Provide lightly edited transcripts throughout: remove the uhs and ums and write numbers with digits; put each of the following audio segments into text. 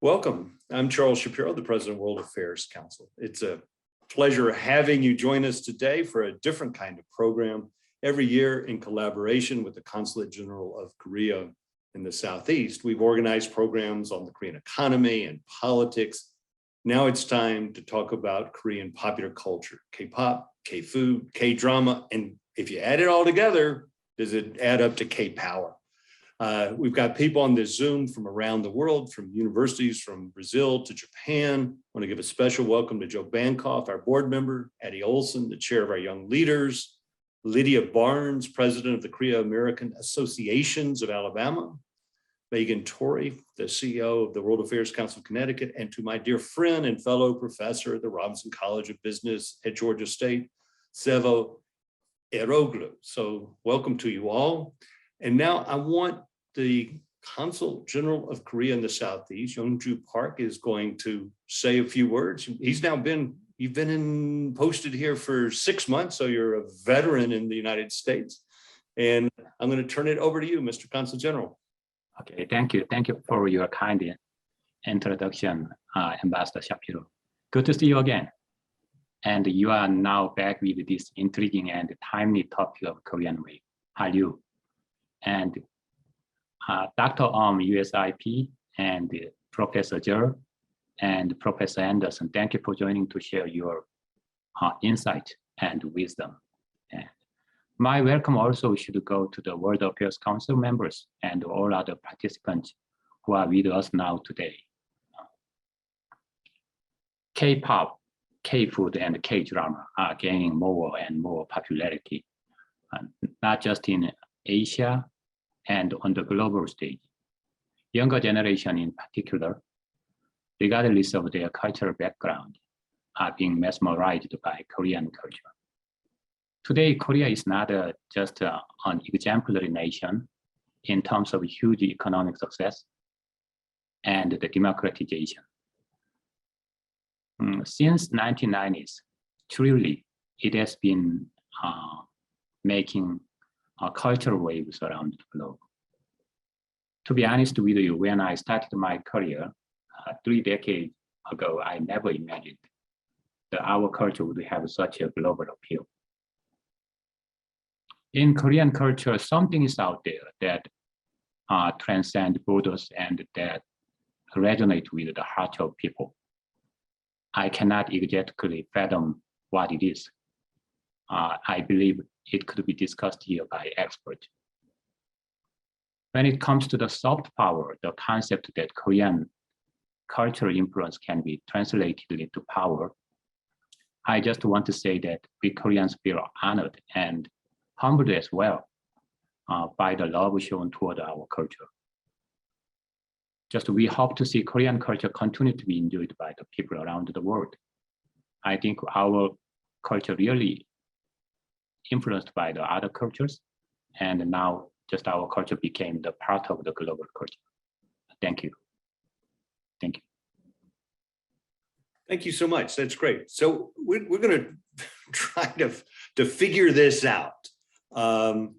Welcome. I'm Charles Shapiro, the President of World Affairs Council. It's a pleasure having you join us today for a different kind of program every year in collaboration with the Consulate General of Korea in the Southeast. We've organized programs on the Korean economy and politics. Now it's time to talk about Korean popular culture, K-pop, K-food, K-drama, and if you add it all together, does it add up to K-power? We've got people on this Zoom from around the world, from universities from Brazil to Japan. I want to give a special welcome to Joe Bankoff, our board member, Addie Olson, the chair of our Young Leaders, Lydia Barnes, president of the Korea American Associations of Alabama, Megan Torrey, the CEO of the World Affairs Council of Connecticut, and to my dear friend and fellow professor at the Robinson College of Business at Georgia State, Sevo Eroglu. So welcome to you all. And now I want the Consul General of Korea in the Southeast, Youngju Park, is going to say a few words. You've been posted here for 6 months, so you're a veteran in the United States. And I'm going to turn it over to you, Mr. Consul General. Okay, thank you. Thank you for your kind introduction, Ambassador Shapiro. Good to see you again. And you are now back with this intriguing and timely topic of Korean Wave, Hallyu. And Dr. USIP and Professor Jer and Professor Anderson, thank you for joining to share your insight and wisdom. And my welcome also should go to the World Affairs Council members and all other participants who are with us now today. K-pop, K-food, and K-drama are gaining more and more popularity, not just in Asia and on the global stage. Younger generation in particular, regardless of their cultural background, are being mesmerized by Korean culture. Today, Korea is not just an exemplary nation in terms of huge economic success and the democratization. Since 1990s, truly, it has been making cultural waves around the globe. To be honest with you, when I started my career 3 decades ago, I never imagined that our culture would have such a global appeal. In Korean culture, something is out there that transcends borders and that resonate with the heart of people. I cannot exactly fathom what it is. I believe it could be discussed here by experts. When it comes to the soft power, the concept that Korean cultural influence can be translated into power, I just want to say that we Koreans feel honored and humbled as well by the love shown toward our culture. Just we hope to see Korean culture continue to be enjoyed by the people around the world. I think our culture really influenced by the other cultures, and now just our culture became the part of the global culture. Thank you. Thank you. Thank you so much. That's great. So we're going to try to figure this out. I,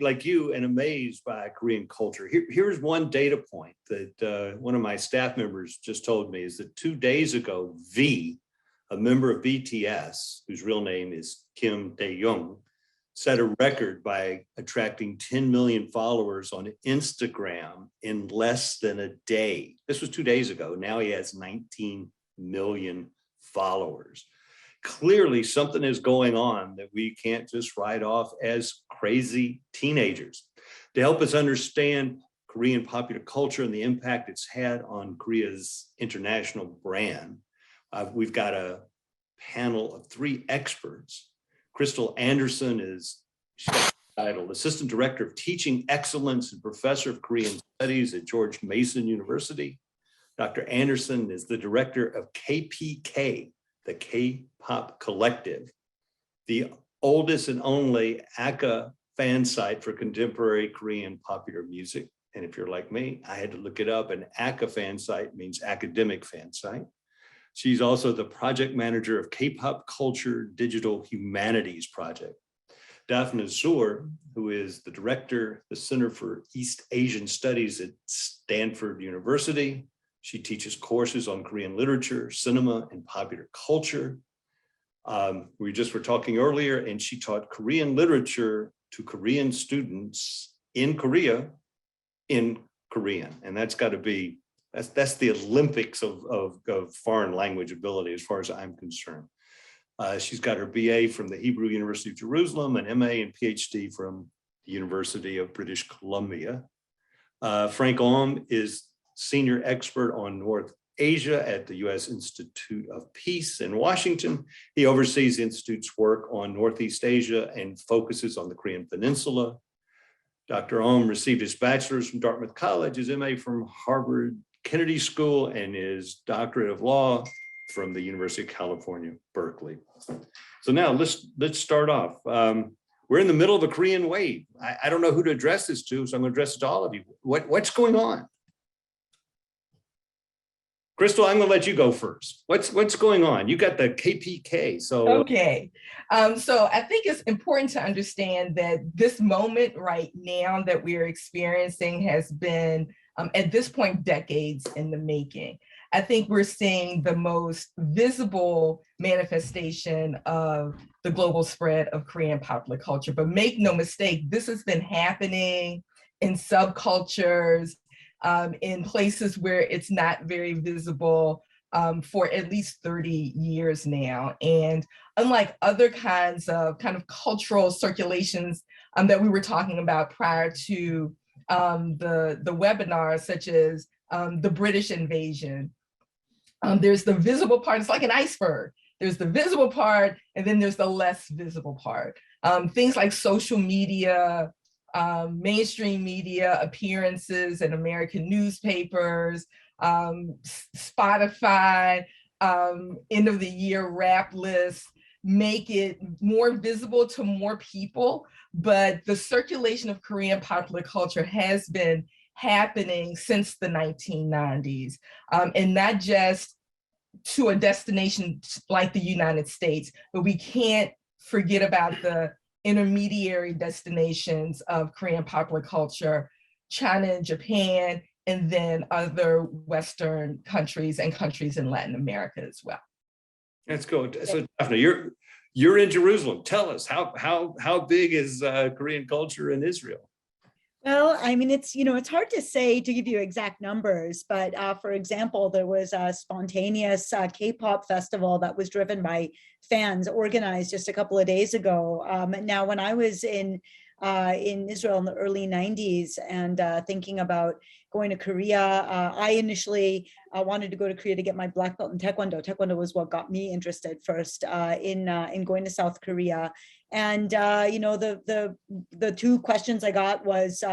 like you, am amazed by Korean culture. Here's one data point that one of my staff members just told me is that 2 days ago, V, a member of BTS, whose real name is Kim Tae-young, set a record by attracting 10 million followers on Instagram in less than a day. This was 2 days ago. Now he has 19 million followers. Clearly, something is going on that we can't just write off as crazy teenagers. To help us understand Korean popular culture and the impact it's had on Korea's international brand, we've got a panel of 3 experts. Crystal Anderson is, she's got the title, Assistant Director of Teaching Excellence and Professor of Korean Studies at George Mason University. Dr. Anderson is the Director of KPK, the K-pop Kollective, the oldest and only AKA fan site for contemporary Korean popular music. And if you're like me, I had to look it up. An AKA fan site means academic fan site. She's also the project manager of K-pop Culture Digital Humanities Project. Dafna, who is the director, the Center for East Asian Studies at Stanford University. She teaches courses on Korean literature, cinema, and popular culture. We just were talking earlier, and she taught Korean literature to Korean students in Korea in Korean. And that's got to be, that's the Olympics of foreign language ability as far as I'm concerned. She's got her BA from the Hebrew University of Jerusalem, an MA and PhD from the University of British Columbia. Frank Ohm is senior expert on North Asia at the U.S. Institute of Peace in Washington. He oversees the Institute's work on Northeast Asia and focuses on the Korean Peninsula. Dr. Ohm received his bachelor's from Dartmouth College, his MA from Harvard Kennedy School, and his doctorate of law from the University of California, Berkeley. So now let's start off. We're in the middle of a Korean wave. I don't know who to address this to, so I'm going to address it to all of you. What's going on? Crystal, I'm going to let you go first. What's going on? You got the KPK, so. Okay. So I think it's important to understand that this moment right now that we're experiencing has been, at this point, decades in the making. I think we're seeing the most visible manifestation of the global spread of Korean popular culture. But make no mistake, this has been happening in subcultures, in places where it's not very visible for at least 30 years now. And unlike other kinds of cultural circulations that we were talking about prior to the webinar, such as the British invasion, there's the visible part. It's like an iceberg. There's the visible part, and then there's the less visible part. Things like social media, mainstream media appearances in American newspapers, Spotify, end of the year rap lists make it more visible to more people. But the circulation of Korean popular culture has been happening since the 1990s, and not just to a destination like the United States, but we can't forget about the intermediary destinations of Korean popular culture, China and Japan, and then other Western countries and countries in Latin America as well. That's good. So Dafna, you're in Jerusalem. Tell us how big is Korean culture in Israel? Well, I mean, it's hard to say, to give you exact numbers, but for example, there was a spontaneous K-pop festival that was driven by fans, organized just a couple of days ago. Now, when I was in Israel in the early 90s and thinking about going to Korea, I initially wanted to go to Korea to get my black belt in Taekwondo. Taekwondo was what got me interested first in going to South Korea. And the two questions I got was,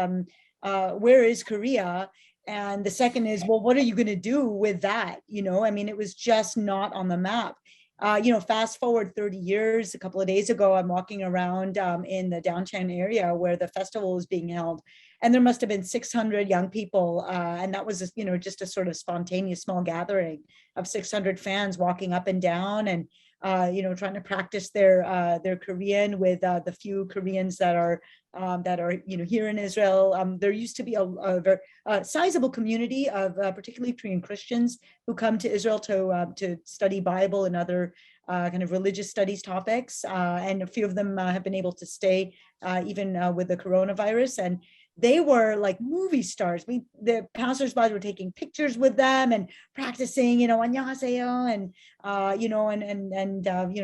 where is Korea? And the second is, well, what are you going to do with that? I mean, it was just not on the map. Fast forward 30 years, a couple of days ago, I'm walking around in the downtown area where the festival was being held. And there must have been 600 young people. And that was, just a sort of spontaneous small gathering of 600 fans walking up and down and trying to practice their Korean with the few Koreans that are here in Israel. There used to be a very sizable community of particularly Korean Christians who come to Israel to study Bible and other kind of religious studies topics, and a few of them have been able to stay even with the coronavirus. And they were like movie stars. The passersby were taking pictures with them and practicing, 안녕하세요, and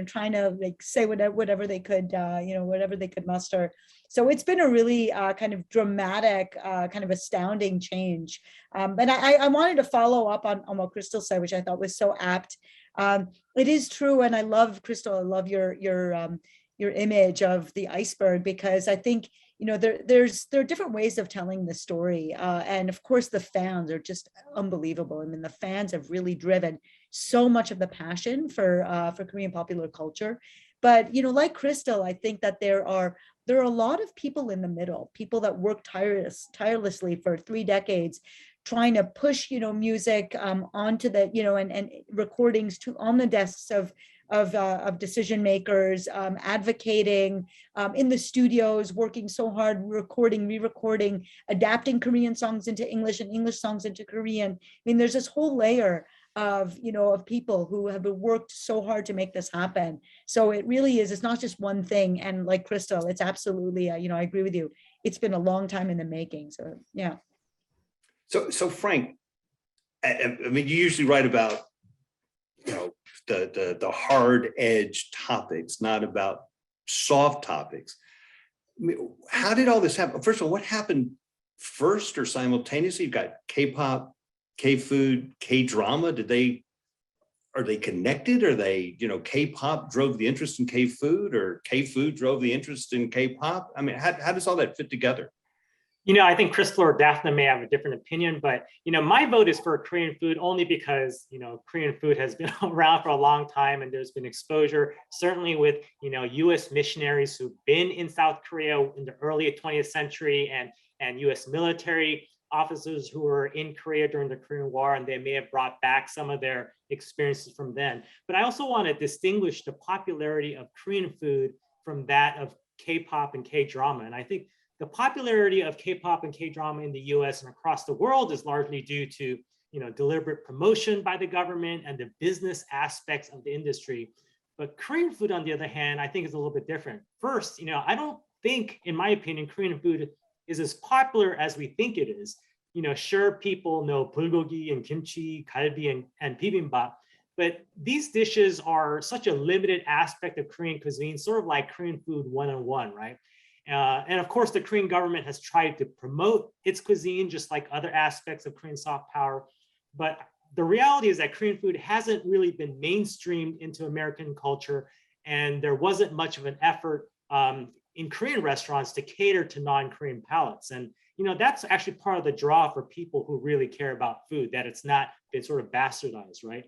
trying to like say whatever they could, whatever they could muster. So it's been a really kind of dramatic, kind of astounding change. And I wanted to follow up on what Crystal said, which I thought was so apt. It is true, and I love, Crystal, I love your image of the iceberg, because I think there are different ways of telling the story, and of course the fans are just unbelievable. I mean, the fans have really driven so much of the passion for Korean popular culture. But like Crystal, I think that there are a lot of people in the middle, people that work tirelessly for 3 decades, trying to push music onto the and recordings on the desks of of decision makers, advocating in the studios, working so hard, recording, re-recording, adapting Korean songs into English and English songs into Korean. I mean, there's this whole layer of, of people who have worked so hard to make this happen. So it really is, it's not just one thing. And like Crystal, it's absolutely, I agree with you. It's been a long time in the making. So, yeah. So Frank, I mean, you usually write about, the hard edge topics, not about soft topics. I mean, how did all this happen? First of all, what happened first or simultaneously? You've got K-pop, K-food, K-drama. Are they connected? Are they, K-pop drove the interest in K-food, or K-food drove the interest in K-pop? I mean, how does all that fit together? I think Crystal or Dafna may have a different opinion, but, my vote is for Korean food only because, Korean food has been around for a long time and there's been exposure, certainly with, US missionaries who've been in South Korea in the early 20th century and US military officers who were in Korea during the Korean War, and they may have brought back some of their experiences from then. But I also want to distinguish the popularity of Korean food from that of K-pop and K-drama. And I think the popularity of K-pop and K-drama in the US and across the world is largely due to, deliberate promotion by the government and the business aspects of the industry. But Korean food, on the other hand, I think is a little bit different. First, I don't think, in my opinion, Korean food is as popular as we think it is. Sure, people know bulgogi and kimchi, galbi and bibimbap, but these dishes are such a limited aspect of Korean cuisine, sort of like Korean food 101, right? And of course, the Korean government has tried to promote its cuisine, just like other aspects of Korean soft power. But the reality is that Korean food hasn't really been mainstreamed into American culture, and there wasn't much of an effort in Korean restaurants to cater to non-Korean palates. And that's actually part of the draw for people who really care about food, that it's not been sort of bastardized, right?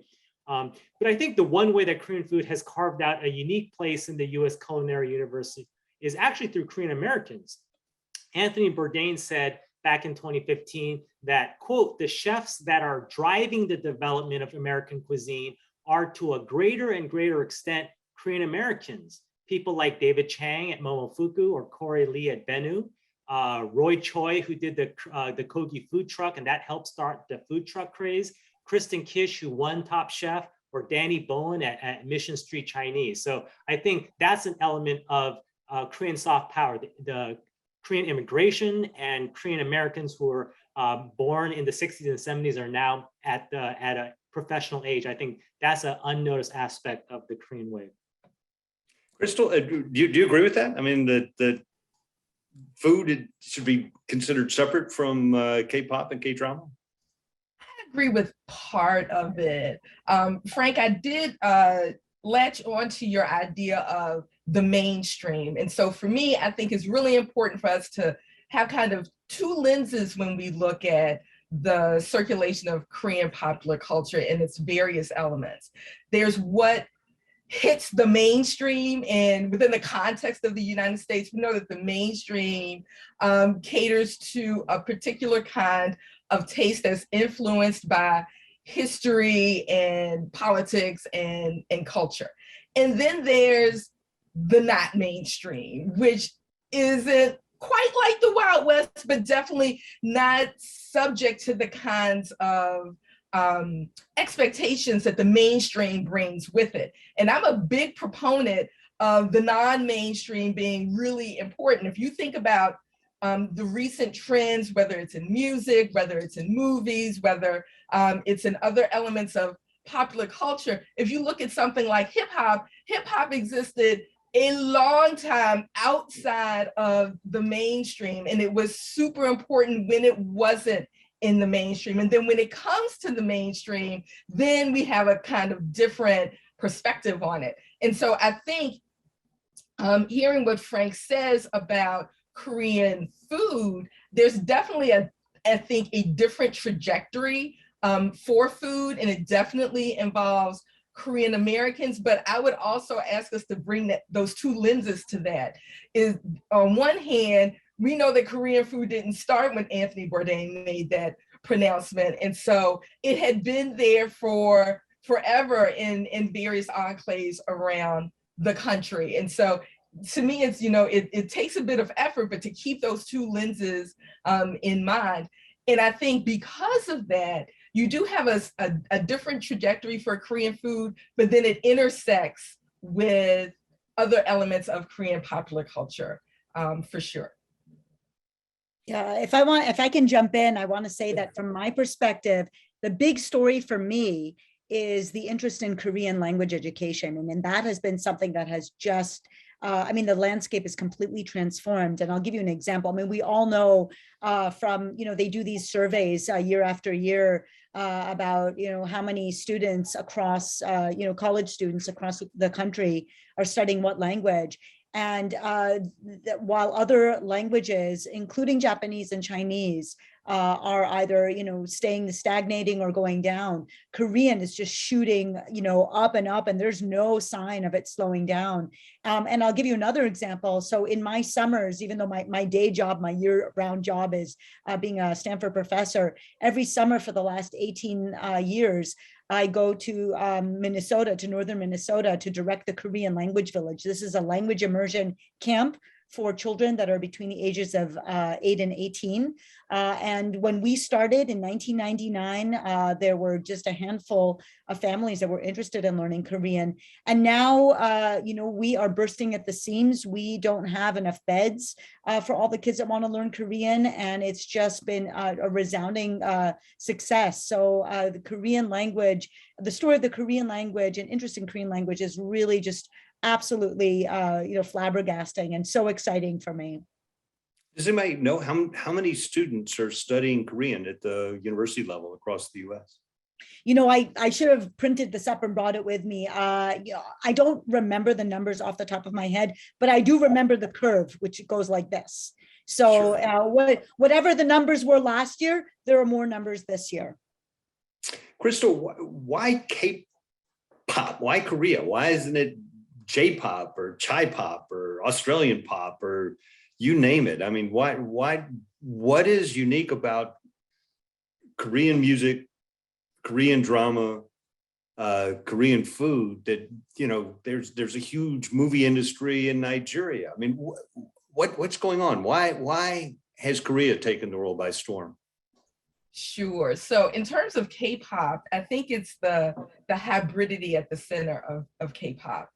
But I think the one way that Korean food has carved out a unique place in the US culinary universe is actually through Korean Americans. Anthony Bourdain said back in 2015 that, quote, "the chefs that are driving the development of American cuisine are to a greater and greater extent Korean Americans. People like David Chang at Momofuku or Corey Lee at Bennu, Roy Choi, who did the Kogi food truck, and that helped start the food truck craze, Kristen Kish, who won Top Chef, or Danny Bowen at Mission Street Chinese." So I think that's an element of Korean soft power, the Korean immigration and Korean Americans who were born in the 60s and 70s are now at a professional age. I think that's an unnoticed aspect of the Korean way. Crystal, do you agree with that? I mean, that food should be considered separate from K-pop and K-drama? I agree with part of it. Frank, I did latch onto your idea of the mainstream. And so for me, I think it's really important for us to have kind of two lenses when we look at the circulation of Korean popular culture and its various elements. There's what hits the mainstream, and within the context of the United States, we know that the mainstream caters to a particular kind of taste that's influenced by history and politics and culture. And then there's the not mainstream, which isn't quite like the Wild West, but definitely not subject to the kinds of expectations that the mainstream brings with it. And I'm a big proponent of the non-mainstream being really important. If you think about the recent trends, whether it's in music, whether it's in movies, whether it's in other elements of popular culture, if you look at something like hip hop existed a long time outside of the mainstream, and it was super important when it wasn't in the mainstream. And then when it comes to the mainstream, then we have a kind of different perspective on it. And so I think hearing what Frank says about Korean food, there's definitely I think a different trajectory for food, and it definitely involves Korean Americans. But I would also ask us to bring those two lenses to that. Is on one hand, we know that Korean food didn't start when Anthony Bourdain made that pronouncement. And so it had been there for forever in various enclaves around the country. And so to me, it's, it takes a bit of effort, but to keep those two lenses in mind. And I think because of that, you do have a different trajectory for Korean food, but then it intersects with other elements of Korean popular culture, for sure. Yeah, if I can jump in, I want to say that from my perspective, the big story for me is the interest in Korean language education. And that has been something that has just, the landscape is completely transformed. And I'll give you an example. I mean, we all know from, they do these surveys year after year about, how many students across, college students across the country are studying what language. And while other languages, including Japanese and Chinese, are either stagnating or going down, Korean is just shooting up and up, and there's no sign of it slowing down. And I'll give you another example. So in my summers, even though my day job, my year-round job is being a Stanford professor, every summer for the last 18 years, I go to Minnesota, to northern Minnesota, to direct the Korean Language Village. This is a language immersion camp for children that are between the ages of 8 and 18. And when we started in 1999, there were just a handful of families that were interested in learning Korean. And now, we are bursting at the seams. We don't have enough beds for all the kids that want to learn Korean. And it's just been a resounding success. So the Korean language, the story of the Korean language and interest in Korean language is really just absolutely, flabbergasting and so exciting for me. Does anybody know how many students are studying Korean at the university level across the U.S.? I should have printed this up and brought it with me. I don't remember the numbers off the top of my head, but I do remember the curve, which goes like this. So Sure. Whatever the numbers were last year, there are more numbers this year. Crystal, why K-pop? Why Korea? Why isn't it J-pop or Chai pop or Australian pop or you name it? I mean, what is unique about Korean music, Korean drama, Korean food that, there's a huge movie industry in Nigeria? I mean, what's going on? Why has Korea taken the world by storm? Sure. So in terms of K-pop, I think it's the hybridity at the center of K-pop.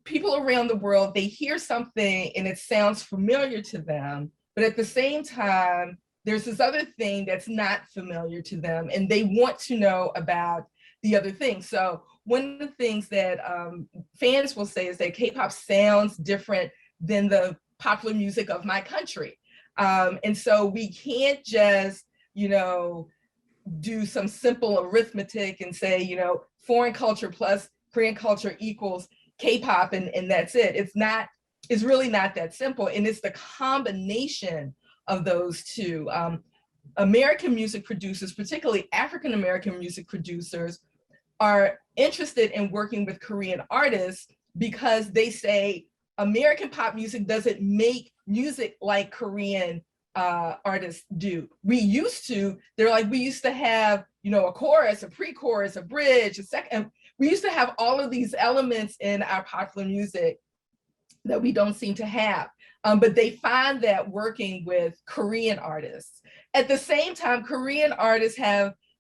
People around the world, they hear something and it sounds familiar to them, but at the same time, there's this other thing that's not familiar to them, and they want to know about the other thing. So one of the things that fans will say is that K-pop sounds different than the popular music of my country. And so we can't just, do some simple arithmetic and say, foreign culture plus Korean culture equals K-pop and that's it. It's really not that simple. And it's the combination of those two. American music producers, particularly African-American music producers, are interested in working with Korean artists because they say American pop music doesn't make music like Korean artists do. We used to have, a chorus, a pre-chorus, a bridge, a second. We used to have all of these elements in our popular music that we don't seem to have. But they find that working with Korean artists. At the same time, Korean artists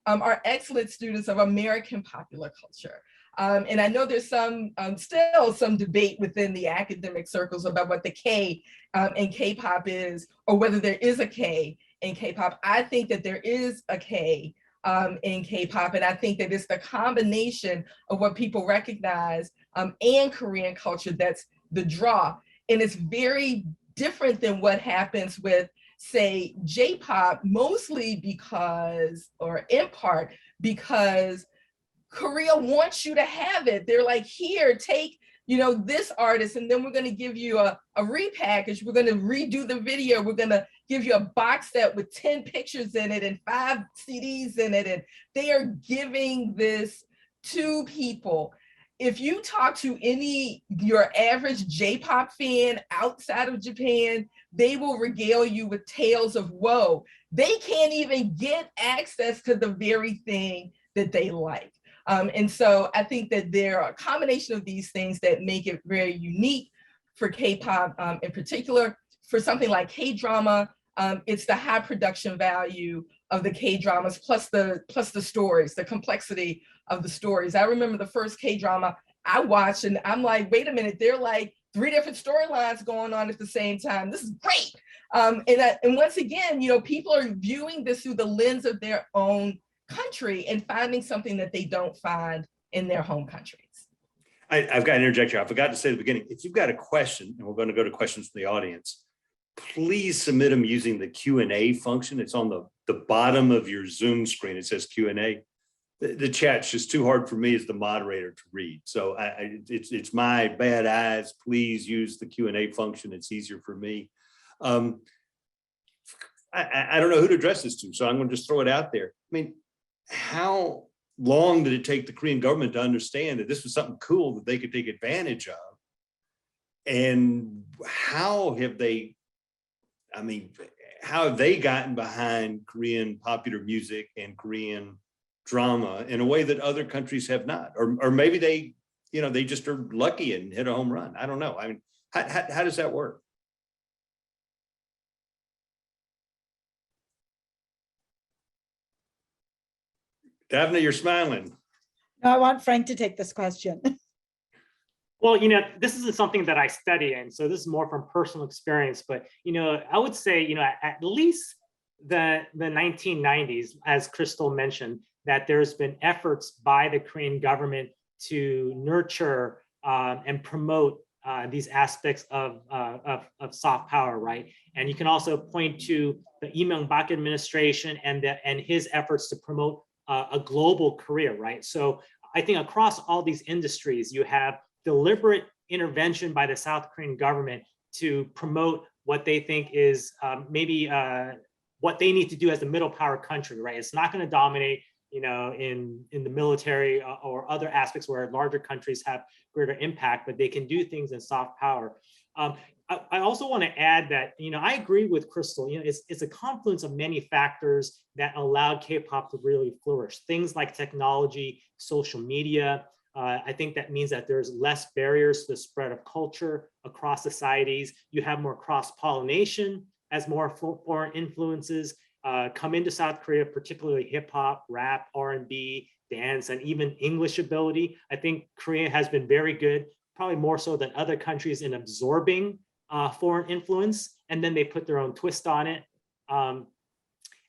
are excellent students of American popular culture. And I know there's still some debate within the academic circles about what the K in K-pop is, or whether there is a K in K-pop. I think that there is a K in K-pop, and I think that it's the combination of what people recognize and Korean culture that's the draw. And it's very different than what happens with, say, J-pop, mostly because, or in part because Korea wants you to have it. They're like, here, take, this artist, and then we're going to give you a repackage. We're going to redo the video. We're going to give you a box set with 10 pictures in it and 5 CDs in it. And they are giving this to people. If you talk to your average J-pop fan outside of Japan, they will regale you with tales of woe. They can't even get access to the very thing that they like. And so I think that there are a combination of these things that make it very unique for K-pop in particular. For something like K-drama, it's the high production value of the K-dramas plus the stories, the complexity of the stories. I remember the first K-drama I watched and I'm like, wait a minute, they're like 3 different storylines going on at the same time. This is great. And once again, people are viewing this through the lens of their own country and finding something that they don't find in their home countries. I've got to interject here. I forgot to say at the beginning, if you've got a question, and we're going to go to questions from the audience, please submit them using the Q&A function. It's on the bottom of your Zoom screen. It says Q&A. The chat's just too hard for me as the moderator to read. So it's my bad eyes. Please use the Q&A function. It's easier for me. I don't know who to address this to, so I'm going to just throw it out there. I mean, how long did it take the Korean government to understand that this was something cool that they could take advantage of? And how have they gotten behind Korean popular music and Korean drama in a way that other countries have not? Or maybe they just are lucky and hit a home run. I don't know. I mean, how does that work? Dafna, you're smiling. No, I want Frank to take this question. Well, this isn't something that I study, and so this is more from personal experience. But I would say, at least the 1990s, as Crystal mentioned, that there's been efforts by the Korean government to nurture and promote these aspects of soft power, right? And you can also point to the Lee Myung-bak administration and his efforts to promote a global Korea, right? So I think across all these industries, you have deliberate intervention by the South Korean government to promote what they think is maybe what they need to do as a middle power country, right? It's not going to dominate, in the military or other aspects where larger countries have greater impact, but they can do things in soft power. I also want to add that, I agree with Crystal, it's a confluence of many factors that allowed K-pop to really flourish. Things like technology, social media. I think that means that there's less barriers to the spread of culture across societies. You have more cross-pollination as more foreign influences come into South Korea, particularly hip hop, rap, R&B, dance, and even English ability. I think Korea has been very good, probably more so than other countries, in absorbing foreign influence, and then they put their own twist on it.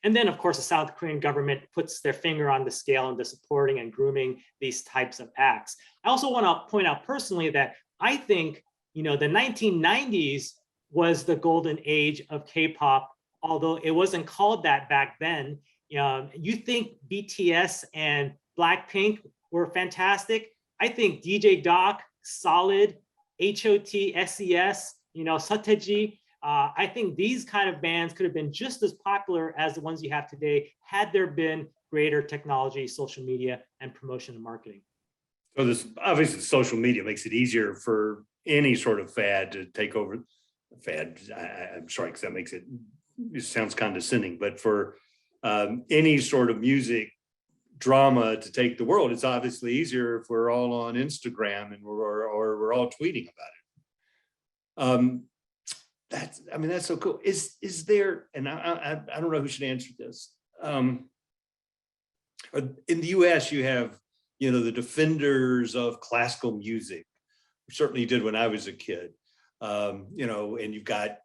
And then, of course, the South Korean government puts their finger on the scale into supporting and grooming these types of acts. I also want to point out personally that I think, the 1990s was the golden age of K-pop, although it wasn't called that back then. You think BTS and Blackpink were fantastic. I think DJ Doc, Solid, HOT, SES, Sateji. I think these kind of bands could have been just as popular as the ones you have today had there been greater technology, social media, and promotion and marketing. So this obviously social media makes it easier for any sort of fad to take over. Fad, I'm sorry, because that makes it sounds condescending, but for any sort of music drama to take the world, it's obviously easier if we're all on Instagram and we're all tweeting about it. That's so cool. Is there, and I don't know who should answer this. In the US, you have, the defenders of classical music. We certainly did when I was a kid. And you've got,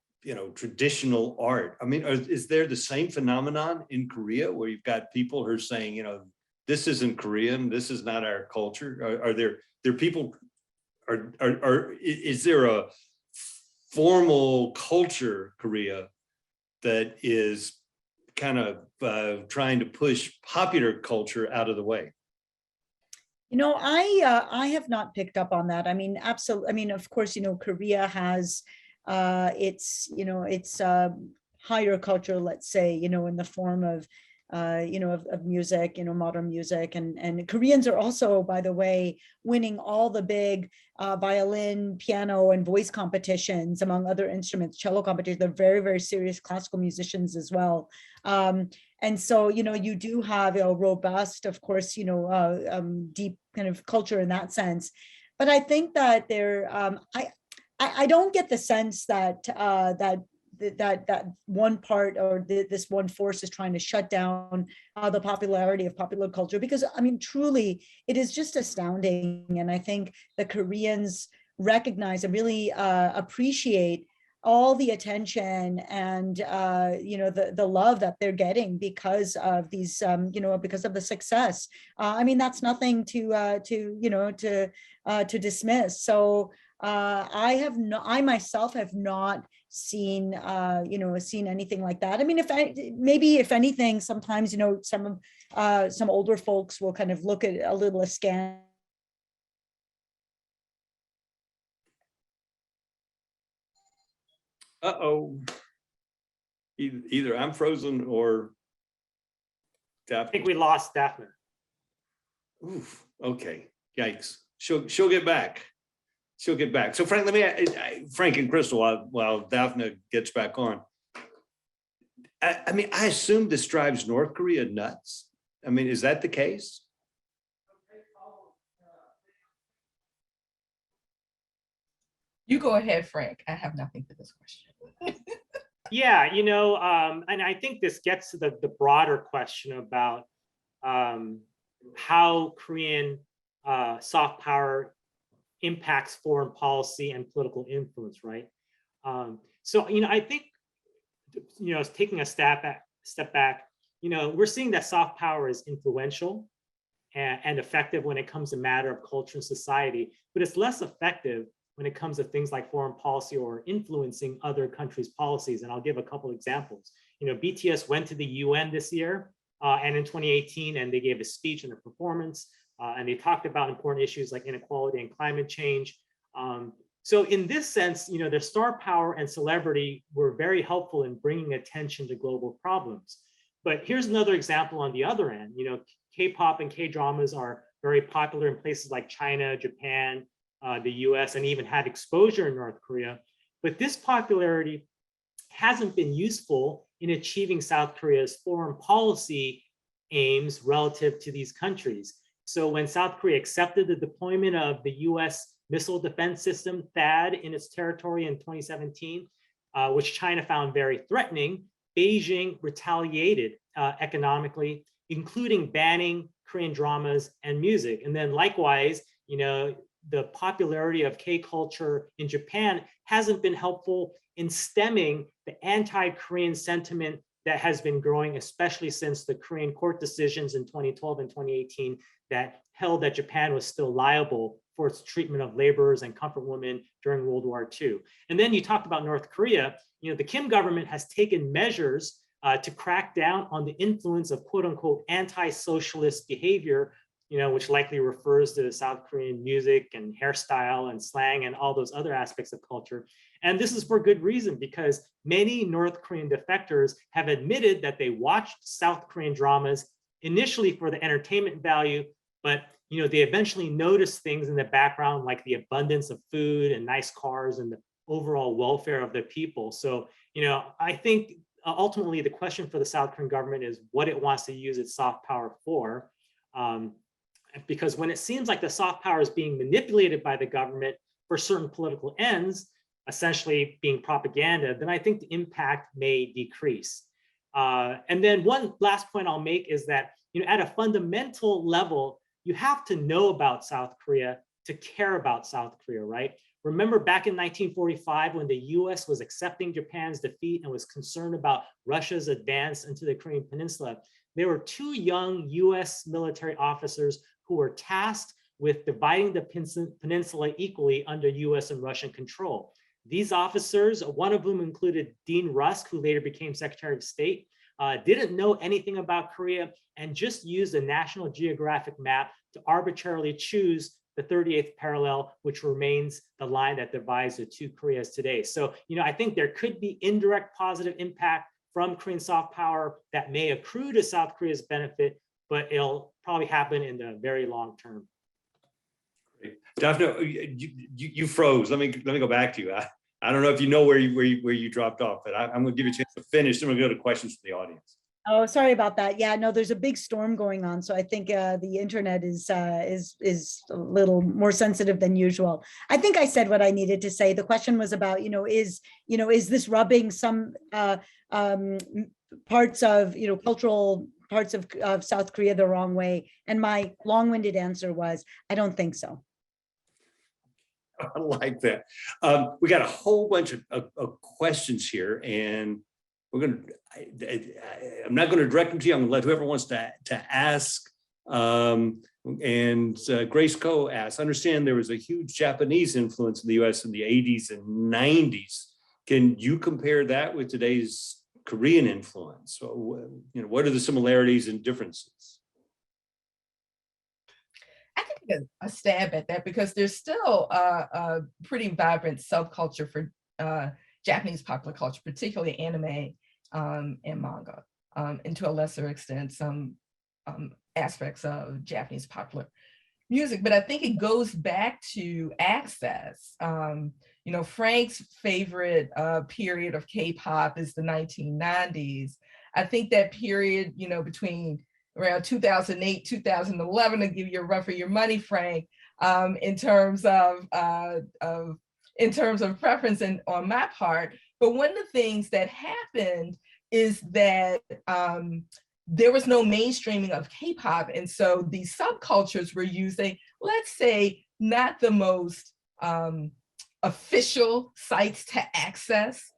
traditional art. Is there the same phenomenon in Korea where you've got people who are saying, this isn't Korean, this is not our culture? Are there people, is there a formal culture Korea that is kind of trying to push popular culture out of the way? I have not picked up on that. Absolutely. Of course, Korea has its higher culture, let's say, in the form of of music, modern music, and Koreans are also, by the way, winning all the big violin, piano, and voice competitions, among other instruments, cello competitions. They're very, very serious classical musicians as well. And so, you do have a robust, of course, deep kind of culture in that sense. But I think that I don't get the sense that that one part or this one force is trying to shut down the popularity of popular culture, because I mean, truly, it is just astounding. And I think the Koreans recognize and really appreciate all the attention and the love that they're getting because of these because of the success. I mean, that's nothing to dismiss. So I myself have not seen anything like that. I mean, if anything, sometimes some older folks will kind of look at a little askance. Uh-oh. Either I'm frozen or I think we lost Dafna. Oof, okay, yikes. She'll get back. She'll get back. So Frank, Frank and Crystal, while Dafna gets back on. I mean, I assume this drives North Korea nuts. I mean, is that the case? You go ahead, Frank. I have nothing for this question. Yeah, and I think this gets to the broader question about how Korean soft power impacts foreign policy and political influence, right? So, I think, taking a step back, we're seeing that soft power is influential and effective when it comes to matter of culture and society, but it's less effective when it comes to things like foreign policy or influencing other countries' policies. And I'll give a couple examples. BTS went to the UN this year and in 2018, and they gave a speech and a performance, and they talked about important issues like inequality and climate change. So in this sense, their star power and celebrity were very helpful in bringing attention to global problems. But here's another example on the other end. K-pop and K-dramas are very popular in places like China, Japan, the US, and even had exposure in North Korea. But this popularity hasn't been useful in achieving South Korea's foreign policy aims relative to these countries. So when South Korea accepted the deployment of the US missile defense system, THAAD, in its territory in 2017, which China found very threatening, Beijing retaliated economically, including banning Korean dramas and music. And then likewise, the popularity of K-culture in Japan hasn't been helpful in stemming the anti-Korean sentiment that has been growing, especially since the Korean court decisions in 2012 and 2018 that held that Japan was still liable for its treatment of laborers and comfort women during World War II. And then you talked about North Korea. The Kim government has taken measures to crack down on the influence of quote unquote anti-socialist behavior, which likely refers to South Korean music and hairstyle and slang and all those other aspects of culture. And this is for good reason, because many North Korean defectors have admitted that they watched South Korean dramas initially for the entertainment value, but they eventually noticed things in the background like the abundance of food and nice cars and the overall welfare of the people. So, I think ultimately the question for the South Korean government is what it wants to use its soft power for. Because when it seems like the soft power is being manipulated by the government for certain political ends, essentially being propaganda, then I think the impact may decrease. And then one last point I'll make is that, at a fundamental level, you have to know about South Korea to care about South Korea, right? Remember back in 1945 when the US was accepting Japan's defeat and was concerned about Russia's advance into the Korean Peninsula, there were two young US military officers who were tasked with dividing the peninsula equally under US and Russian control. These officers, one of whom included Dean Rusk, who later became Secretary of State, didn't know anything about Korea and just used a National Geographic map to arbitrarily choose the 38th parallel, which remains the line that divides the two Koreas today. So, I think there could be indirect positive impact from Korean soft power that may accrue to South Korea's benefit, but it'll probably happen in the very long term. Great. Dafna, you froze. Let me go back to you. I don't know if you know where you dropped off, but I'm going to give you a chance to finish. Then we'll go to questions from the audience. Oh, sorry about that. Yeah, no, there's a big storm going on, so I think the internet is a little more sensitive than usual. I think I said what I needed to say. The question was about, is this rubbing some parts of, cultural parts of South Korea the wrong way? And my long-winded answer was, I don't think so. I like that. We got a whole bunch of questions here, and I'm not going to direct them to you. I'm going to let whoever wants to ask. Grace Coe asks, understand there was a huge Japanese influence in the US in the 80s and 90s. Can you compare that with today's Korean influence? So, what are the similarities and differences? I can take a stab at that because there's still a pretty vibrant subculture for Japanese popular culture, particularly anime and manga, and to a lesser extent, some aspects of Japanese popular music. But I think it goes back to access. Frank's favorite period of K-pop is the 1990s. I think that period, between around 2008, 2011, to give you a run for your money, Frank, in terms of preference and on my part. But one of the things that happened is that there was no mainstreaming of K-pop. And so these subcultures were using, let's say, not the most official sites to access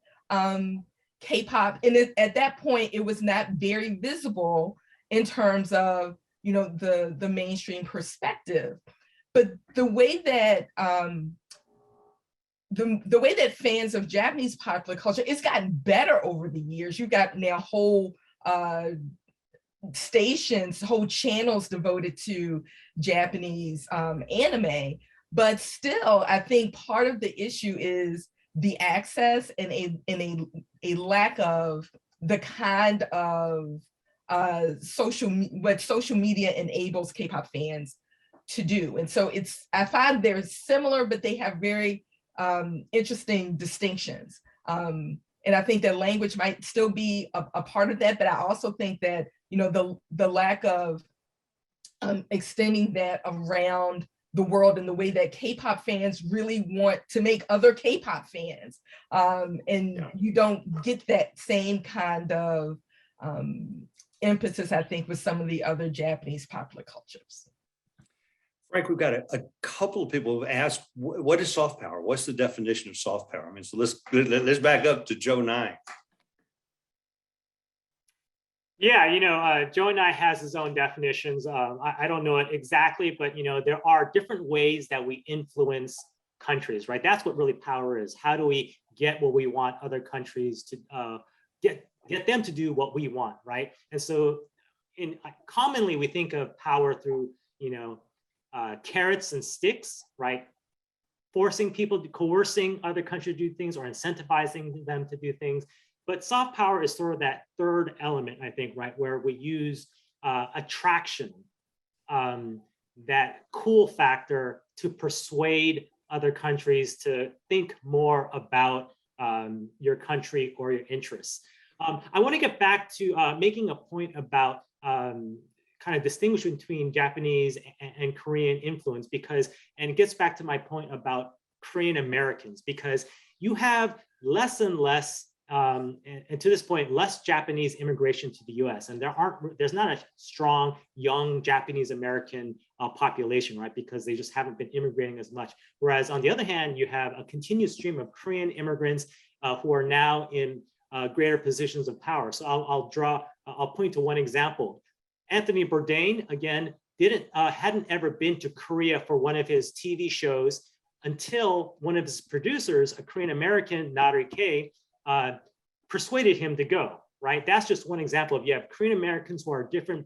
K-pop. And at that point, it was not very visible in terms of, the mainstream perspective. But the way that the way that fans of Japanese popular culture, it's gotten better over the years. You've got now whole stations, whole channels devoted to Japanese anime. But still, I think part of the issue is the access and a lack of the kind of what social media enables K-pop fans to do. And so I find they're similar, but they have very interesting distinctions. And I think that language might still be a part of that, but I also think that, the lack of extending that around the world in the way that K-pop fans really want to make other K-pop fans. You don't get that same kind of emphasis, I think, with some of the other Japanese popular cultures. Frank, we've got a couple of people who've asked, what is soft power? What's the definition of soft power? I mean, so let's back up to Joe Nye. Yeah, Joe Nye has his own definitions. I don't know it exactly, but there are different ways that we influence countries, right? That's what really power is. How do we get what we want other countries to get them to do what we want, right? And so, commonly we think of power through carrots and sticks, right? Forcing people, coercing other countries to do things or incentivizing them to do things. But soft power is sort of that third element, I think, right, where we use attraction, that cool factor to persuade other countries to think more about your country or your interests. I want to get back to making a point about kind of distinguishing between Japanese and Korean influence and it gets back to my point about Korean Americans, because you have less and less, and to this point, less Japanese immigration to the US. And there's not a strong young Japanese American population, right? Because they just haven't been immigrating as much. Whereas on the other hand, you have a continuous stream of Korean immigrants who are now in greater positions of power. So I'll point to one example. Anthony Bourdain, again, hadn't ever been to Korea for one of his TV shows until one of his producers, a Korean American, Nari K, persuaded him to go, right? That's just one example of, you have Korean Americans who are different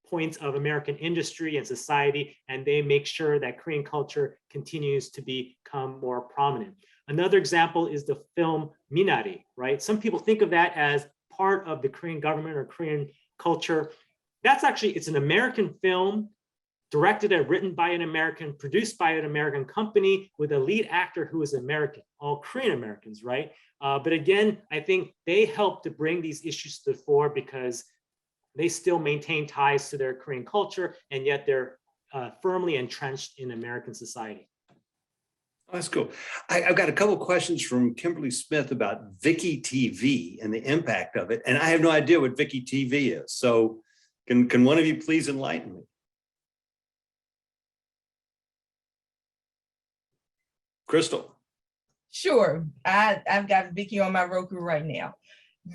points of American industry and society, and they make sure that Korean culture continues to become more prominent. Another example is the film Minari, right? Some people think of that as part of the Korean government or Korean culture. That's actually, it's an American film directed and written by an American, produced by an American company with a lead actor who is American, all Korean Americans, right? But again, I think they help to bring these issues to the fore because they still maintain ties to their Korean culture, and yet they're firmly entrenched in American society. Oh, that's cool. I've got a couple of questions from Kimberly Smith about Viki TV and the impact of it. And I have no idea what Viki TV is. So can one of you please enlighten me? Crystal. Sure, I've got Viki on my Roku right now.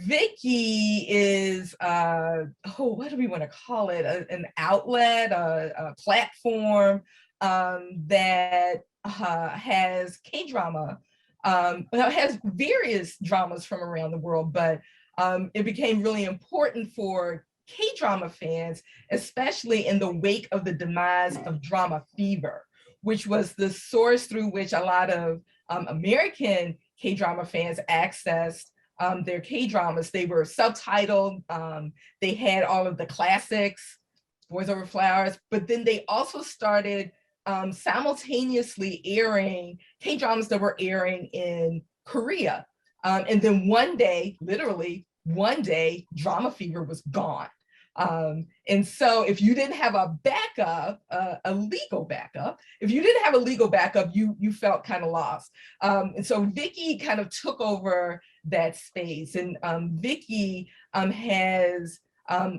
Viki is, what do we want to call it? An outlet, a platform that has K-drama. Well, it has various dramas from around the world, but it became really important for K-drama fans, especially in the wake of the demise of drama fever, which was the source through which a lot of American K-drama fans accessed their K-dramas. They were subtitled, they had all of the classics, Boys Over Flowers, but then they also started simultaneously airing K-dramas that were airing in Korea. And then one day, literally one day, drama fever was gone. And so if you didn't have a backup, a legal backup, if you didn't have a legal backup, you felt kind of lost. And so Viki kind of took over that space. And Viki has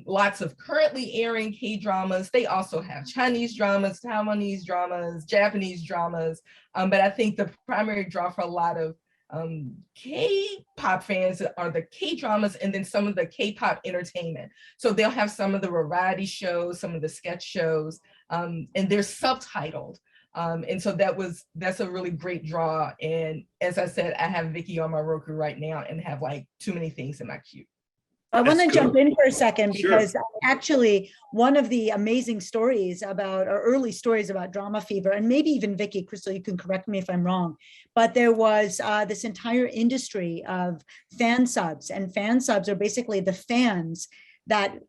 lots of currently airing K-dramas. They also have Chinese dramas, Taiwanese dramas, Japanese dramas. But I think the primary draw for a lot of K-pop fans are the K-dramas and then some of the K-pop entertainment. So they'll have some of the variety shows, some of the sketch shows, and they're subtitled. And so that's a really great draw. And as I said, I have Viki on my Roku right now and have like too many things in my queue. I want to jump in for a second because Sure. actually one of the amazing stories about, or early stories about drama fever, and maybe even Viki, Crystal, you can correct me if I'm wrong, but there was this entire industry of fan subs, and fan subs are basically the fans that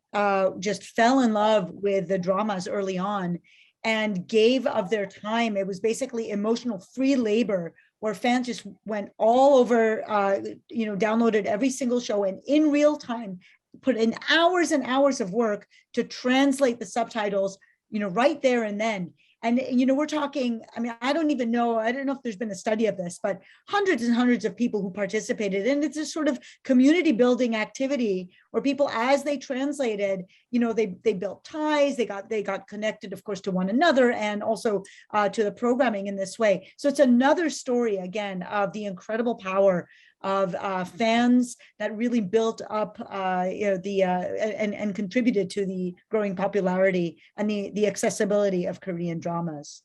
just fell in love with the dramas early on and gave of their time. It was basically emotional free labor where fans just went all over, downloaded every single show and in real time put in hours and hours of work to translate the subtitles, right there and then. And, we're talking, I don't know if there's been a study of this, but hundreds and hundreds of people who participated. And it's a sort of community building activity where people, as they translated, they built ties, they got connected, of course, to one another and also to the programming in this way. So it's another story, again, of the incredible power of fans that really built up and contributed to the growing popularity and the accessibility of Korean dramas.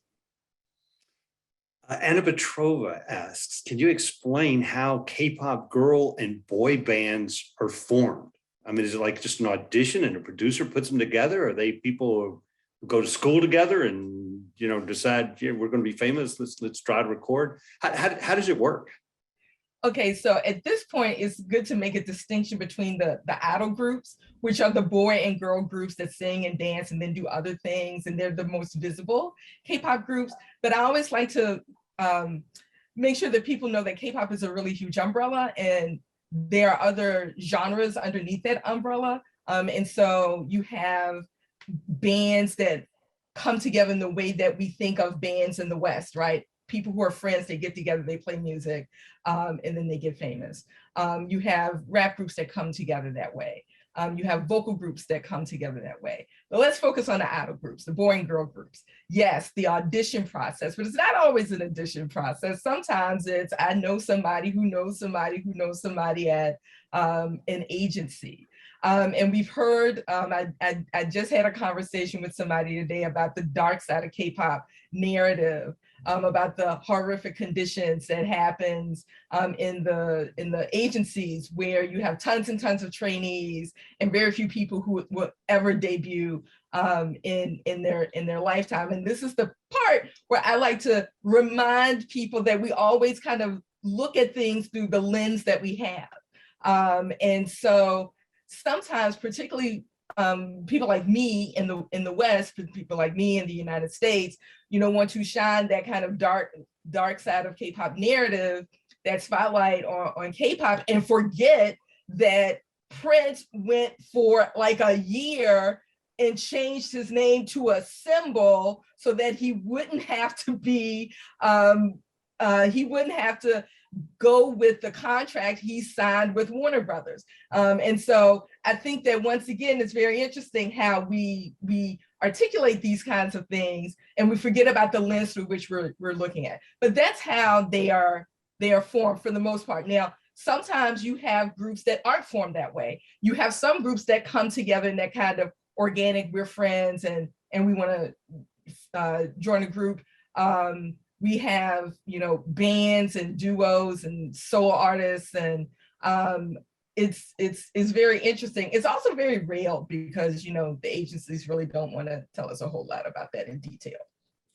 Anna Petrova asks, can you explain how K-pop girl and boy bands are formed? Is it like just an audition and a producer puts them together? Are they people who go to school together and decide, yeah, we're going to be famous, let's try to record? How does it work? Okay, so at this point, it's good to make a distinction between the idol groups, which are the boy and girl groups that sing and dance and then do other things, and they're the most visible K-pop groups. But I always like to make sure that people know that K-pop is a really huge umbrella, and there are other genres underneath that umbrella. And so you have bands that come together in the way that we think of bands in the West, right? People who are friends, they get together, they play music, and then they get famous. You have rap groups that come together that way. You have vocal groups that come together that way. But let's focus on the idol groups, the boy and girl groups. Yes, the audition process, but it's not always an audition process. Sometimes it's, I know somebody who knows somebody who knows somebody at an agency. And we've heard, I just had a conversation with somebody today about the dark side of K-pop narrative, about the horrific conditions that happens in the agencies where you have tons and tons of trainees and very few people who will ever debut in their lifetime. And this is the part where I like to remind people that we always kind of look at things through the lens that we have. And so sometimes, particularly people like me in the West, people like me in the United States, want to shine that kind of dark side of K-pop narrative, that spotlight on K-pop, and forget that Prince went for like a year and changed his name to a symbol so that he wouldn't have to go with the contract he signed with Warner Brothers. And so I think that once again, it's very interesting how we articulate these kinds of things and we forget about the lens through which we're looking at. But that's how they are formed for the most part. Now, sometimes you have groups that aren't formed that way. You have some groups that come together in that kind of organic, we're friends and we want to join a group. We have, bands and duos and solo artists, and it's very interesting. It's also very real because, the agencies really don't want to tell us a whole lot about that in detail.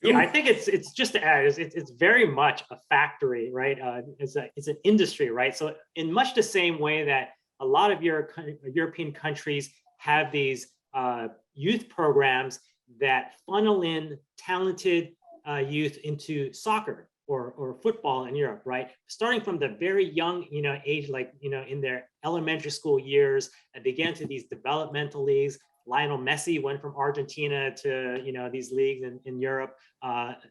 Yeah, I think it's just to add, it's very much a factory, right? It's an industry, right? So in much the same way that a lot of European countries have these youth programs that funnel in talented youth into soccer or football in Europe, right? Starting from the very young, age, like, in their elementary school years, and began to these developmental leagues. Lionel Messi went from Argentina to, these leagues in Europe.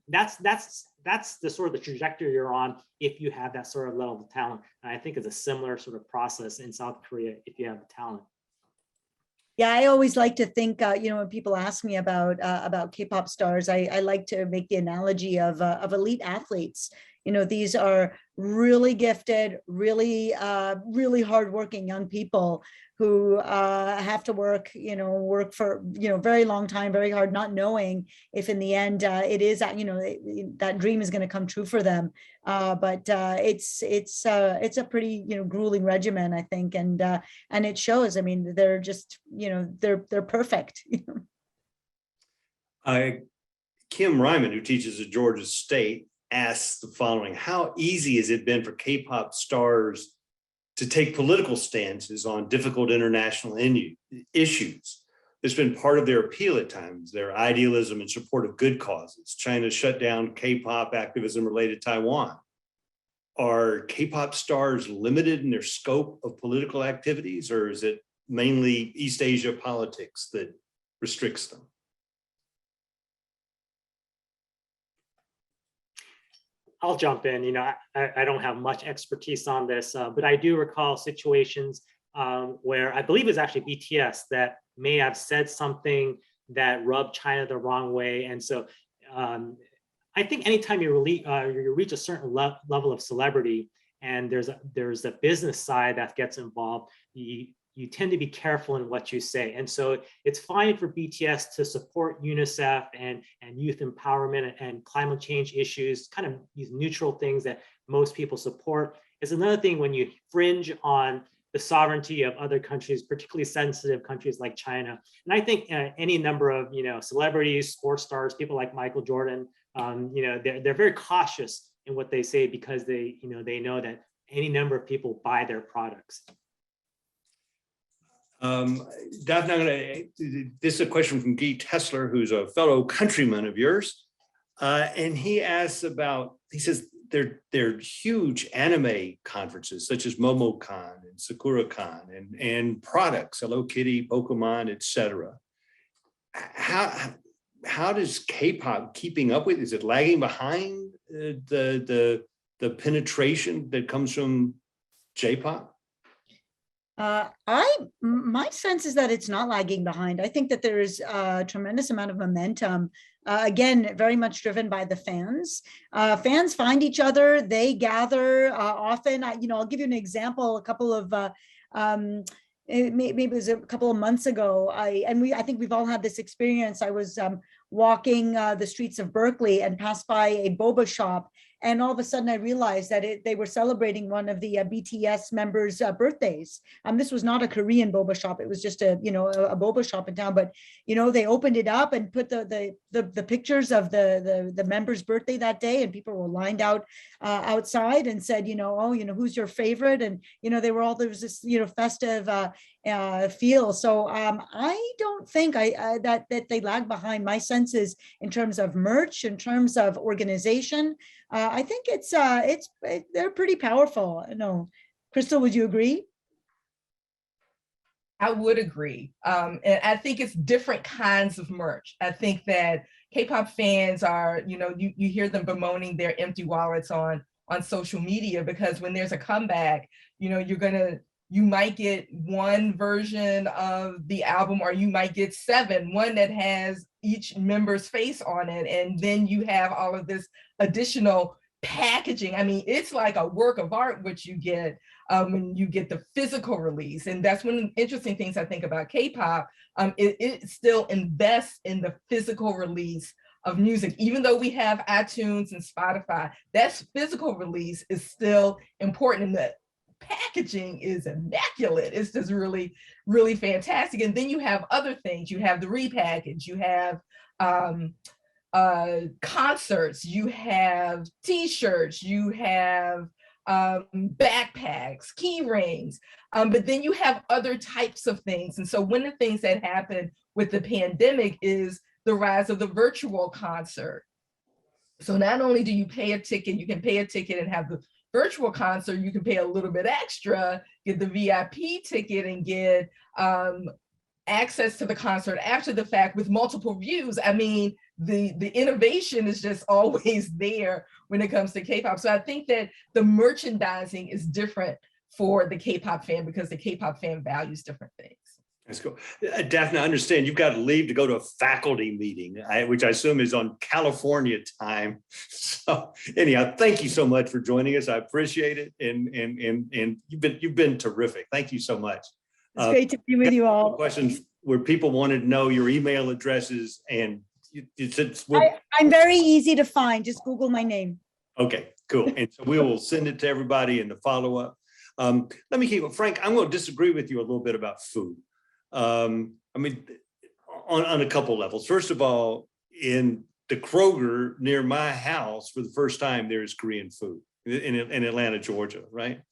That's the sort of the trajectory you're on if you have that sort of level of talent. And I think it's a similar sort of process in South Korea if you have the talent. Yeah, I always like to think, when people ask me about K-pop stars, I like to make the analogy of elite athletes. These are really gifted, really hardworking young people who have to work for, very long time, very hard, not knowing if in the end it is, that dream is going to come true for them. But it's a pretty, grueling regimen, I think. And it shows, they're just, they're perfect. Kim Ryman, who teaches at Georgia State, asks the following: how easy has it been for K-pop stars to take political stances on difficult international issues? It's been part of their appeal at times, their idealism in support of good causes. China shut down K-pop activism related to Taiwan. Are K-pop stars limited in their scope of political activities, or is it mainly East Asia politics that restricts them? I'll jump in. I don't have much expertise on this, but I do recall situations where I believe it's actually BTS that may have said something that rubbed China the wrong way. And so I think anytime you reach a certain level of celebrity and there's a business side that gets involved, you tend to be careful in what you say. And so it's fine for BTS to support UNICEF and youth empowerment and climate change issues, kind of these neutral things that most people support. It's another thing when you fringe on the sovereignty of other countries, particularly sensitive countries like China. And I think any number of celebrities, sports stars, people like Michael Jordan, they're very cautious in what they say because they know that any number of people buy their products. Dafna, this is a question from Guy Tessler, who's a fellow countryman of yours. And he asks he says, there are huge anime conferences such as MomoCon and SakuraCon and products, Hello Kitty, Pokemon, etc. How does K-pop keeping up with? Is it lagging behind the penetration that comes from J-pop? My sense is that it's not lagging behind. I think that there's a tremendous amount of momentum, again, very much driven by the fans. Fans find each other, they gather often. I'll give you an example. A couple of maybe it was a couple of months ago. I think we've all had this experience. I was walking the streets of Berkeley and passed by a boba shop. And all of a sudden I realized that they were celebrating one of the BTS members' birthdays. This was not a Korean boba shop. It was just a boba shop in town, but, they opened it up and put the pictures of the member's birthday that day, and people were lined out outside and said, who's your favorite? And, there was this, festive, feel. So I don't think that they lag behind. My sense is in terms of merch, in terms of organization, I think they're pretty powerful. No, Crystal, would you agree? I would agree. And I think it's different kinds of merch. I think that K-pop fans are, you hear them bemoaning their empty wallets on social media, because when there's a comeback, you might get one version of the album, or you might get one that has each member's face on it. And then you have all of this additional packaging. I mean, it's like a work of art, which you get when you get the physical release. And that's one of the interesting things I think about K-pop. It still invests in the physical release of music, even though we have iTunes and Spotify. That physical release is still important, and the packaging is immaculate. It's just really, really fantastic. And then you have other things. You have the repackage. You have concerts. You have T-shirts. You have backpacks, key rings, but then you have other types of things. And so one of the things that happened with the pandemic is the rise of the virtual concert. So not only do you pay a ticket, you can pay a ticket and have the virtual concert, you can pay a little bit extra, get the VIP ticket, and get access to the concert after the fact with multiple views. I mean, the innovation is just always there when it comes to K-pop. So I think that the merchandising is different for the K-pop fan, because the K-pop fan values different things. Let's go. Dafna, I understand you've got to leave to go to a faculty meeting, which I assume is on California time. So anyhow, thank you so much for joining us. I appreciate it. And you've been terrific. Thank you so much. It's great to be with you all. Questions where people wanted to know your email addresses, and I'm very easy to find. Just Google my name. Okay, cool. And so we will send it to everybody in the follow-up. Let me keep it, Frank, I'm going to disagree with you a little bit about food. I mean, on a couple levels. First of all, in the Kroger near my house, for the first time, there is Korean food in Atlanta, Georgia, right?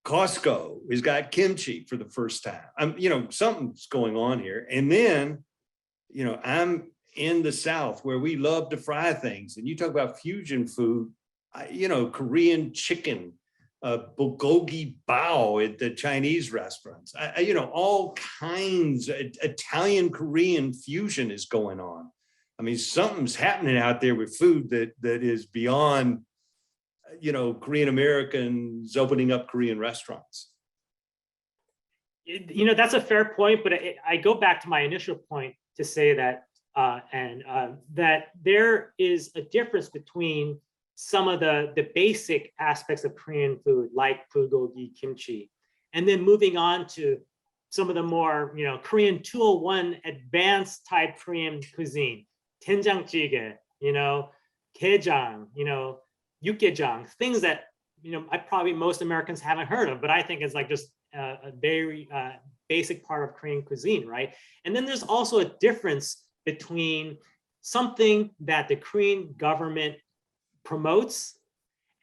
Costco has got kimchi for the first time. Something's going on here. And then, I'm in the South where we love to fry things. And you talk about fusion food, Korean chicken, bulgogi bao at the Chinese restaurants. All kinds of Italian Korean fusion is going on. I mean, something's happening out there with food that is beyond, Korean Americans opening up Korean restaurants. That's a fair point, but I go back to my initial point to say that that there is a difference between some of the basic aspects of Korean food, like bulgogi, kimchi, and then moving on to some of the more, Korean 201 advanced type Korean cuisine, 된장찌개, gaejang, 육개장, things that, probably most Americans haven't heard of, but I think it's like just a very basic part of Korean cuisine, right? And then there's also a difference between something that the Korean government promotes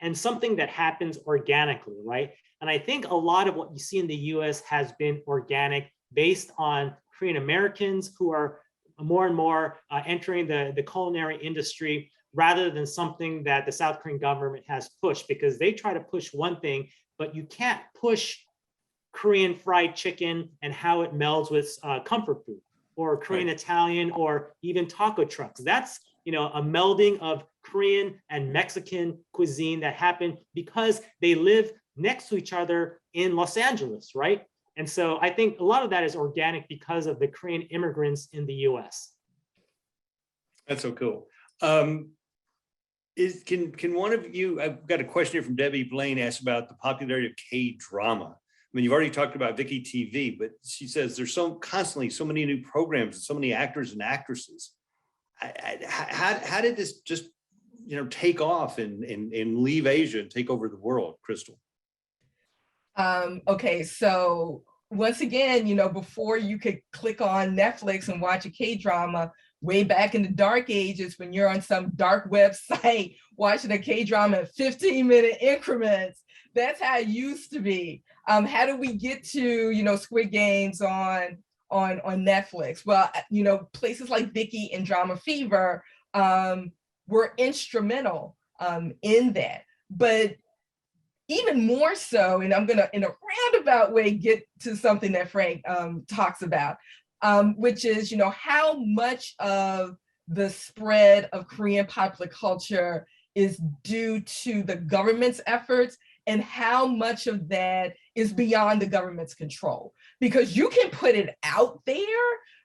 and something that happens organically, right? And I think a lot of what you see in the US has been organic, based on Korean Americans who are more and more entering the culinary industry, rather than something that the South Korean government has pushed, because they try to push one thing, but you can't push Korean fried chicken and how it melds with comfort food, or Korean Italian, or even taco trucks. That's a melding of Korean and Mexican cuisine that happened because they live next to each other in Los Angeles, right? And so I think a lot of that is organic because of the Korean immigrants in the US. That's so cool. Can one of you, I've got a question here from Debbie Blaine, asked about the popularity of K-drama. I mean, you've already talked about Vicky TV, but she says there's constantly so many new programs and so many actors and actresses. How did this just, take off and leave Asia and take over the world, Crystal? Okay, so once again, before you could click on Netflix and watch a K-drama, way back in the dark ages, when you're on some dark website watching a K-drama in 15-minute increments, that's how it used to be. How do we get to, Squid Games on Netflix? Well, places like Viki and Drama Fever were instrumental in that. But even more so, and I'm gonna, in a roundabout way, get to something that Frank talks about, which is, how much of the spread of Korean popular culture is due to the government's efforts, and how much of that is beyond the government's control. Because you can put it out there,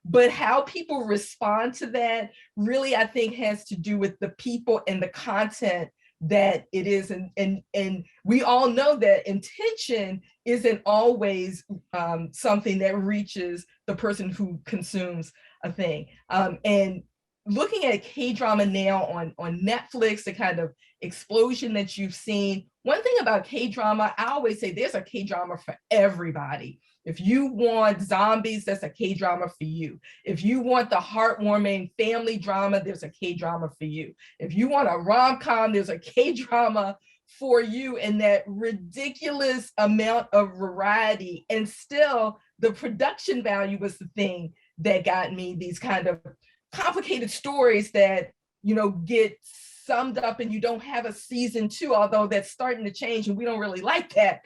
but how people respond to that really, I think, has to do with the people and the content that it is. And we all know that intention isn't always something that reaches the person who consumes a thing. And looking at K-drama now on Netflix, the kind of explosion that you've seen, one thing about K-drama, I always say there's a K-drama for everybody. If you want zombies, that's a K-drama for you. If you want the heartwarming family drama, there's a K-drama for you. If you want a rom-com, there's a K-drama for you, and that ridiculous amount of variety. And still, the production value was the thing that got me. These kind of complicated stories that, get summed up and you don't have a season 2, although that's starting to change and we don't really like that.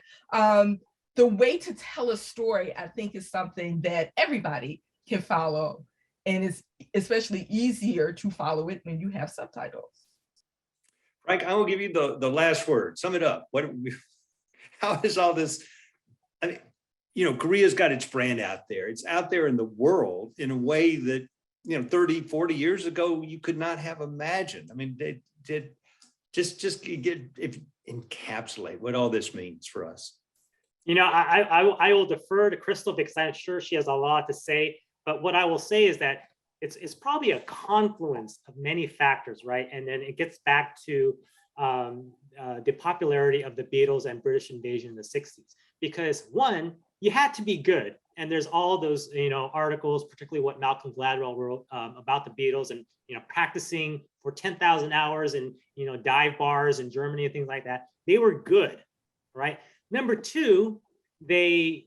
The way to tell a story, I think, is something that everybody can follow, and it's especially easier to follow it when you have subtitles. Frank, I will give you the last word. Sum it up. How is all this? I mean, Korea's got its brand out there. It's out there in the world in a way that, 30, 40 years ago, you could not have imagined. I mean, they did just encapsulate what all this means for us. I will defer to Crystal because I'm sure she has a lot to say. But what I will say is that it's probably a confluence of many factors, right? And then it gets back to the popularity of the Beatles and British invasion in the 60s. Because one, you had to be good. And there's all those, articles, particularly what Malcolm Gladwell wrote about the Beatles and, practicing for 10,000 hours in, dive bars in Germany and things like that. They were good, right? Number two, they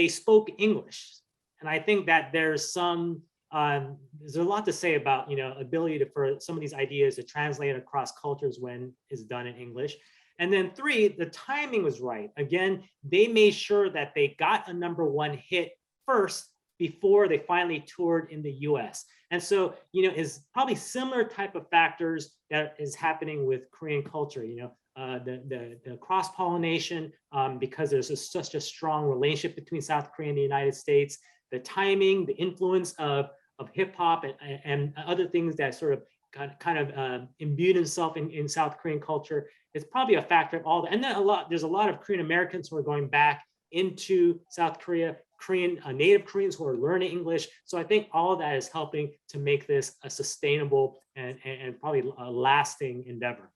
spoke English. And I think that there's a lot to say about, ability for some of these ideas to translate across cultures when it's done in English. And then three, the timing was right. Again, they made sure that they got a #1 hit first before they finally toured in the US. And so, is probably similar type of factors that is happening with Korean culture, the cross-pollination, because there's such a strong relationship between South Korea and the United States, the timing, the influence of hip hop and other things that sort of kind of imbued himself in South Korean culture. It's probably a factor of all that. And then there's a lot of Korean Americans who are going back into South Korea, native Koreans who are learning English. So I think all of that is helping to make this a sustainable and probably a lasting endeavor.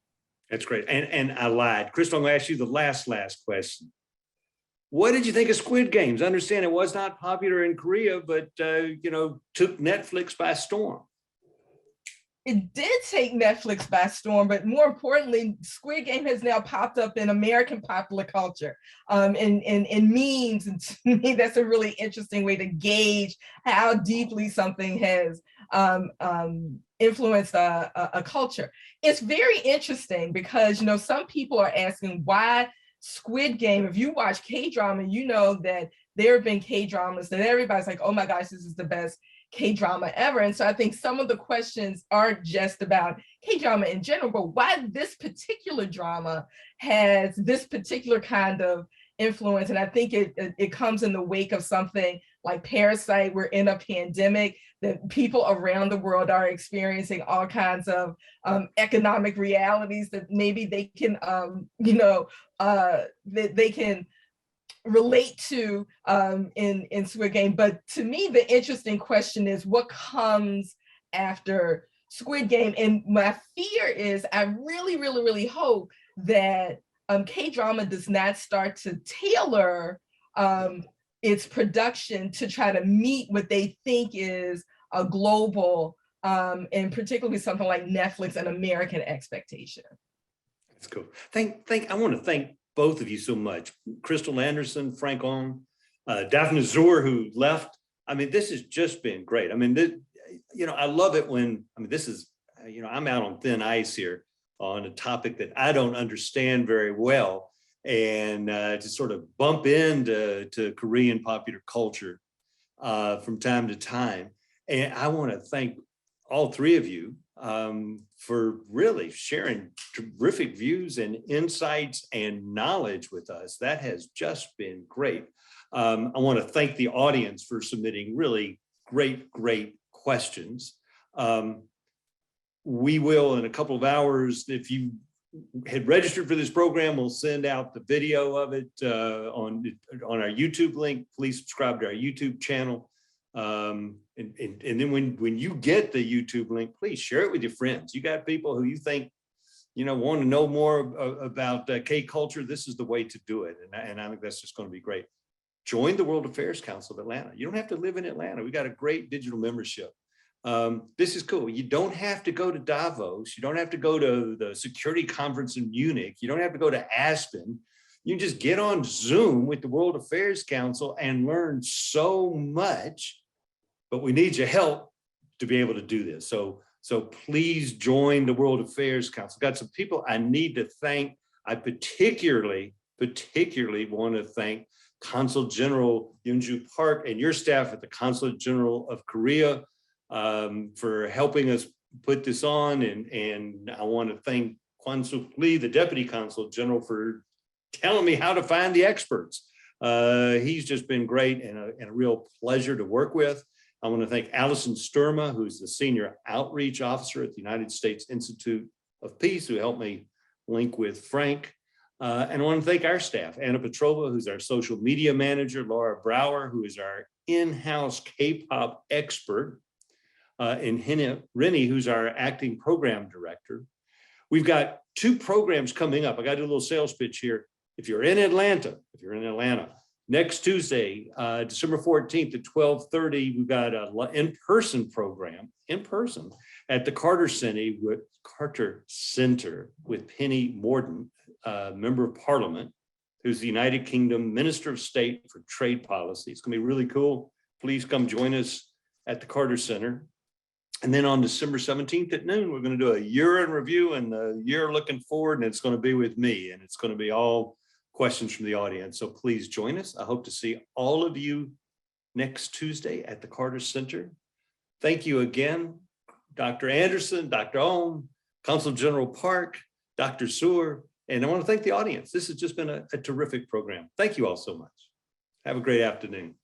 That's great. And I lied. Crystal, I'm going to ask you the last question. What did you think of Squid Games? I understand it was not popular in Korea, but took Netflix by storm. It did take Netflix by storm, but more importantly, Squid Game has now popped up in American popular culture and memes. And to me, that's a really interesting way to gauge how deeply something has influenced a culture. It's very interesting because, some people are asking why Squid Game. If you watch K-drama, you know that there have been K-dramas that everybody's like, oh my gosh, this is the best K-drama ever. And so I think some of the questions aren't just about K-drama in general, but why this particular drama has this particular kind of influence. And I think it comes in the wake of something like Parasite. We're in a pandemic that people around the world are experiencing all kinds of economic realities that maybe they can, that they can relate to in Squid Game. But to me, the interesting question is what comes after Squid Game? And my fear is I really, really, really hope that K-drama does not start to tailor its production to try to meet what they think is a global and particularly something like Netflix and American expectation. That's cool. I want to thank both of you so much. Crystal Anderson, Frank Ong, Dafna Zur, who left. I mean, this has just been great. I mean, I love it when, this is, I'm out on thin ice here on a topic that I don't understand very well, and to sort of bump into Korean popular culture from time to time. And I want to thank all three of you for really sharing terrific views and insights and knowledge with us. That has just been great. I want to thank the audience for submitting really great questions. We will, in a couple of hours, if you had registered for this program, we'll send out the video of it on our YouTube link. Please subscribe to our YouTube channel. And then when you get the YouTube link, please share it with your friends. You got people who you think, want to know more about K culture. This is the way to do it. And I think that's just going to be great. Join the World Affairs Council of Atlanta. You don't have to live in Atlanta. We got a great digital membership. This is cool. You don't have to go to Davos. You don't have to go to the security conference in Munich. You don't have to go to Aspen. You can just get on Zoom with the World Affairs Council and learn so much, but we need your help to be able to do this. So please join the World Affairs Council. Got some people I need to thank. I particularly want to thank Consul General Yoonju Park and your staff at the Consulate General of Korea for helping us put this on. And I want to thank Kwan Suk Lee, the Deputy Consul General, for telling me how to find the experts. He's just been great and a real pleasure to work with. I want to thank Allison Sturma, who's the Senior Outreach Officer at the United States Institute of Peace, who helped me link with Frank. And I want to thank our staff, Anna Petrova, who's our social media manager, Laura Brower, who is our in-house K-pop expert, and Hina Rennie, who's our acting program director. We've got 2 programs coming up. I got to do a little sales pitch here. If you're in Atlanta, next Tuesday, December 14th at 12:30, we've got an in-person program, at the Carter Center with Penny Mordaunt, Member of Parliament, who's the United Kingdom Minister of State for Trade Policy. It's gonna be really cool. Please come join us at the Carter Center. And then on December 17th at noon, we're gonna do a year in review and the year looking forward, and it's gonna be with me, and it's gonna be all questions from the audience. So please join us. I hope to see all of you next Tuesday at the Carter Center. Thank you again, Dr. Anderson, Dr. Ohm, Consul General Park, Dr. Zur, and I want to thank the audience. This has just been a terrific program. Thank you all so much. Have a great afternoon.